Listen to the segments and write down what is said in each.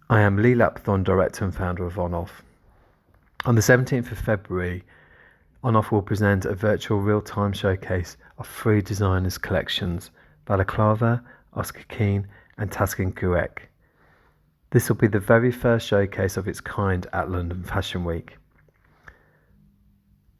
I am Lee Lapthorne, Director and Founder of On-Off. On the 17th of February, On-Off will present a virtual real-time showcase of 3 designers' collections, Balaclava, Oscar Keane and Taskin Kuek. This will be the very first showcase of its kind at London Fashion Week.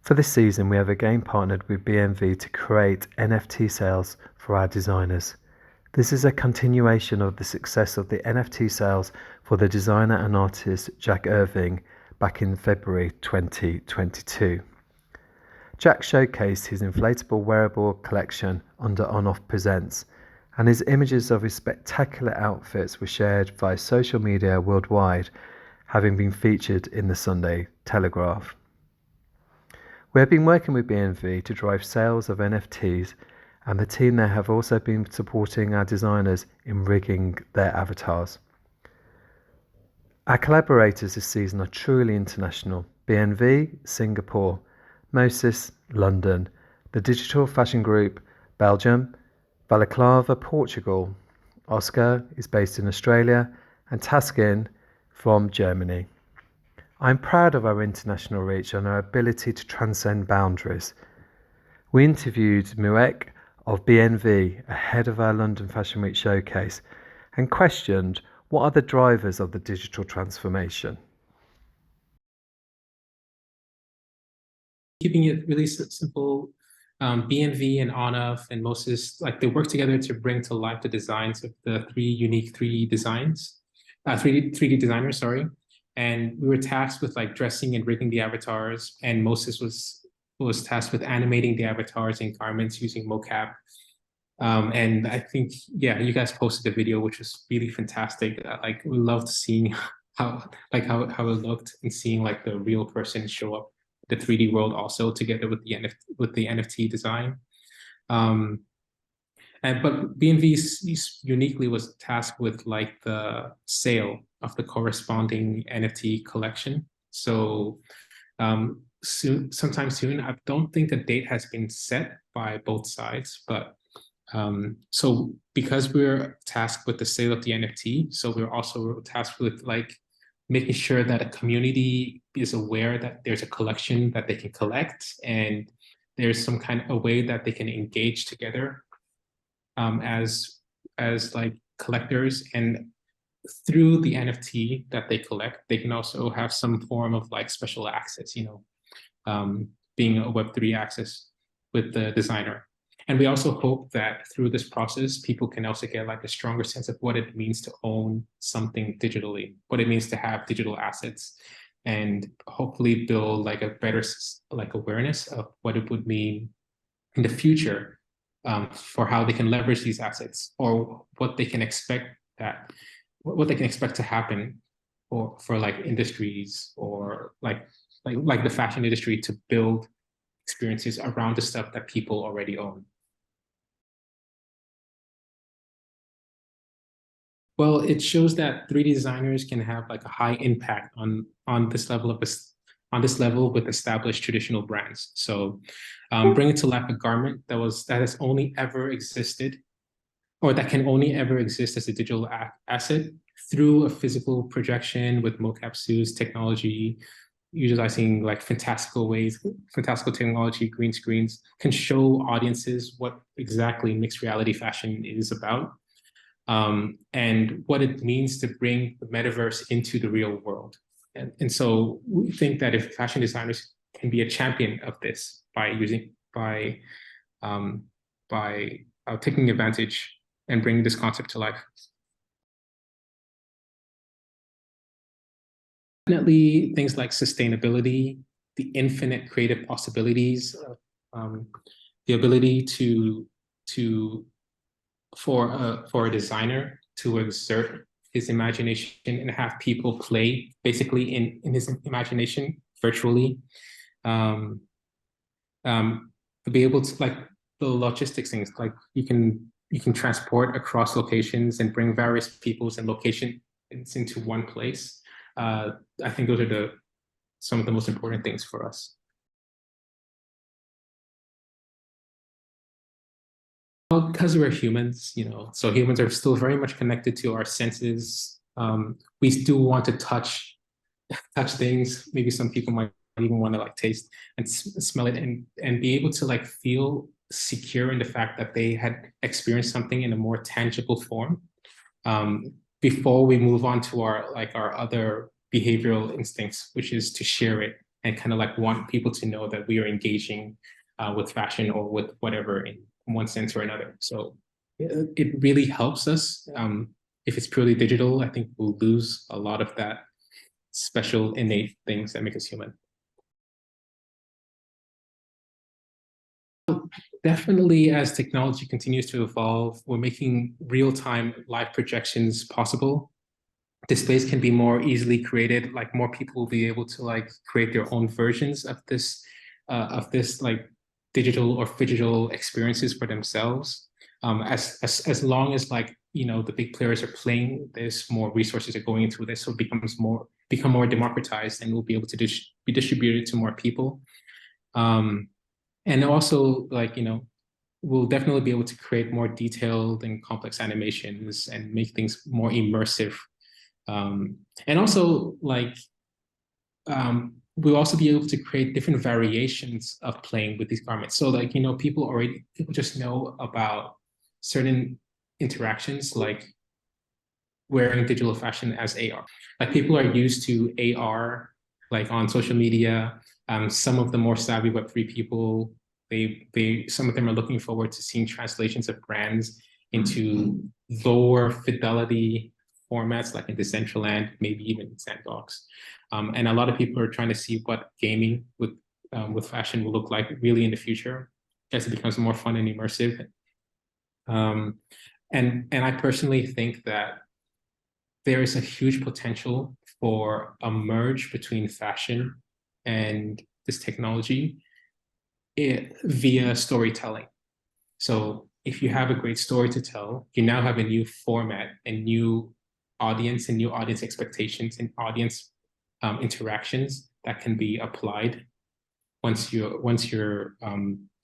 For this season, we have again partnered with BNV to create NFT sales for our designers. This is a continuation of the success of the NFT sales for the designer and artist Jack Irving back in February 2022. Jack showcased his inflatable wearable collection under On-Off Presents, and his images of his spectacular outfits were shared via social media worldwide, having been featured in the Sunday Telegraph. We have been working with BNV to drive sales of NFTs, and the team there have also been supporting our designers in rigging their avatars. Our collaborators this season are truly international: BNV, Singapore; Moses, London; the Digital Fashion Group, Belgium; Balaclava, Portugal; Oscar is based in Australia; and Taskin from Germany. I'm proud of our international reach and our ability to transcend boundaries. We interviewed Mukeh of BNV ahead of our London Fashion Week showcase and questioned what are the drivers of the digital transformation. Keeping it really simple, BNV and On-Off and Moses, like they work together to bring to life the designs of the 3 unique 3D designs, 3D designers, sorry. And we were tasked with like dressing and rigging the avatars, and Moses was tasked with animating the avatars in garments using Mukeh. And I think, yeah, you guys posted a video which was really fantastic. Like we loved seeing how it looked and seeing like the real person show up the 3D world also together with the NFT design. But BNV uniquely was tasked with like the sale of the corresponding NFT collection. So sometime soon, I don't think a date has been set by both sides, but so because we're tasked with the sale of the NFT, so we're also tasked with like making sure that a community is aware that there's a collection that they can collect, and there's some kind of a way that they can engage together as like collectors. And through the NFT that they collect, they can also have some form of like special access, being a Web3 access with the designer. And we also hope that through this process, people can also get like a stronger sense of what it means to own something digitally, what it means to have digital assets, and hopefully build like a better like awareness of what it would mean in the future for how they can leverage these assets, or what they can expect to happen for like industries, or like the fashion industry, to build experiences around the stuff that people already own. Well, it shows that 3D designers can have like a high impact on this level with established traditional brands. So bring to life a garment that has only ever existed, or that can only ever exist as a digital asset through a physical projection with mocap suits, technology, utilizing like fantastical technology, green screens, can show audiences what exactly mixed reality fashion is about, and what it means to bring the metaverse into the real world. And so we think that if fashion designers can be a champion of this by taking advantage and bringing this concept to life. Definitely things like sustainability, the infinite creative possibilities, the ability for a designer to exert his imagination and have people play basically in his imagination virtually. To be able to, like, the logistics things, like you can transport across locations and bring various peoples and locations into one place. I think those are some of the most important things for us. Well, because we're humans, so humans are still very much connected to our senses, We do want to touch things. Maybe some people might even want to like taste and smell it, and be able to like feel secure in the fact that they had experienced something in a more tangible form, before we move on to our other behavioral instincts, which is to share it and kind of like want people to know that we are engaging with fashion or with whatever in one sense or another. So it really helps us. If it's purely digital, I think we'll lose a lot of that special innate things that make us human. Definitely, as technology continues to evolve, we're making real-time live projections possible. Displays can be more easily created, like more people will be able to like create their own versions of this like digital or phygital experiences for themselves. As long as like, you know, the big players are playing this, more resources are going into this, so it become more democratized and will be able to be distributed to more people. And also, like, you know, we'll definitely be able to create more detailed and complex animations and make things more immersive. And also, like, we'll also be able to create different variations of playing with these garments. So, like, you know, people just know about certain interactions, like wearing digital fashion as AR. Like, people are used to AR, like on social media. Some of the more savvy Web3 people, some of them are looking forward to seeing translations of brands into lower fidelity formats, like in Decentraland, maybe even in Sandbox. And a lot of people are trying to see what gaming with fashion will look like really in the future as it becomes more fun and immersive. And I personally think that there is a huge potential for a merge between fashion and this technology via storytelling. So if you have a great story to tell, you now have a new format and new audience expectations and audience interactions that can be applied once you're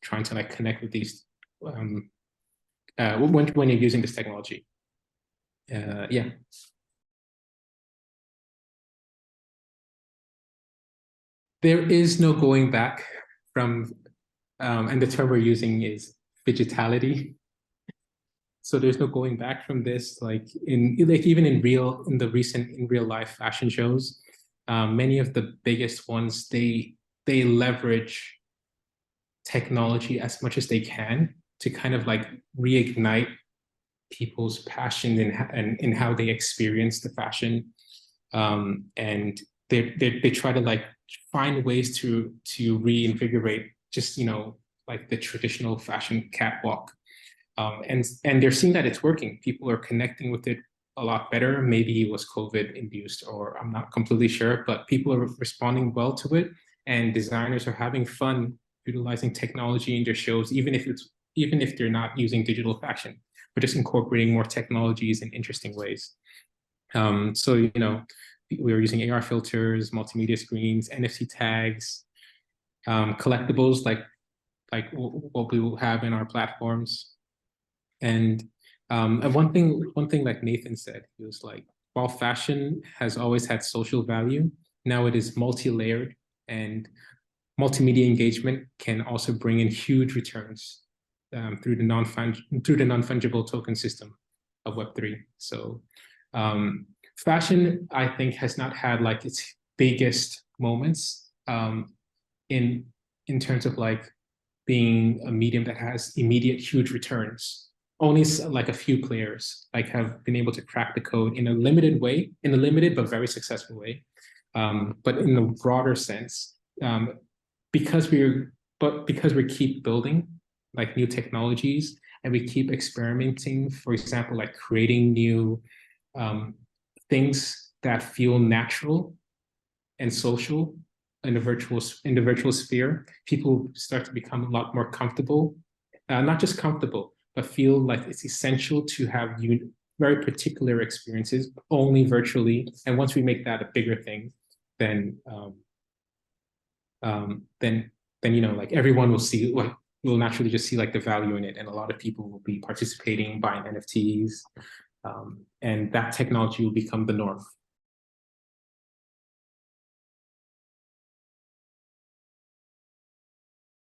trying to like connect with these when you're using this technology. Yeah. There is no going back from, and the term we're using is digitality. So there's no going back from this. Like even in real life fashion shows, many of the biggest ones, they leverage technology as much as they can to kind of like reignite people's passion in how they experience the fashion, and they try to like find ways to reinvigorate just, you know, like the traditional fashion catwalk, and they're seeing that it's working. People are connecting with it a lot better. Maybe it was COVID induced, or I'm not completely sure, but people are responding well to it, and designers are having fun utilizing technology in their shows, even if they're not using digital fashion, but just incorporating more technologies in interesting ways. So, you know, we were using AR filters, multimedia screens, NFT tags, collectibles like what we will have in our platforms. And one thing like Nathan said, he was like, while fashion has always had social value, now it is multi-layered, and multimedia engagement can also bring in huge returns through the non-fungible token system of Web3. So fashion, I think, has not had like its biggest moments in terms of like being a medium that has immediate huge returns. Only like a few players like have been able to crack the code in a limited way, in a limited but very successful way. But in a broader sense, because we keep building like new technologies, and we keep experimenting, for example, like creating new things that feel natural and social in the virtual sphere, people start to become a lot more comfortable, not just comfortable, but feel like it's essential to have very particular experiences only virtually. And once we make that a bigger thing, then you know, like everyone will see, like, will naturally just see like the value in it, and a lot of people will be participating, buying NFTs, And that technology will become the norm.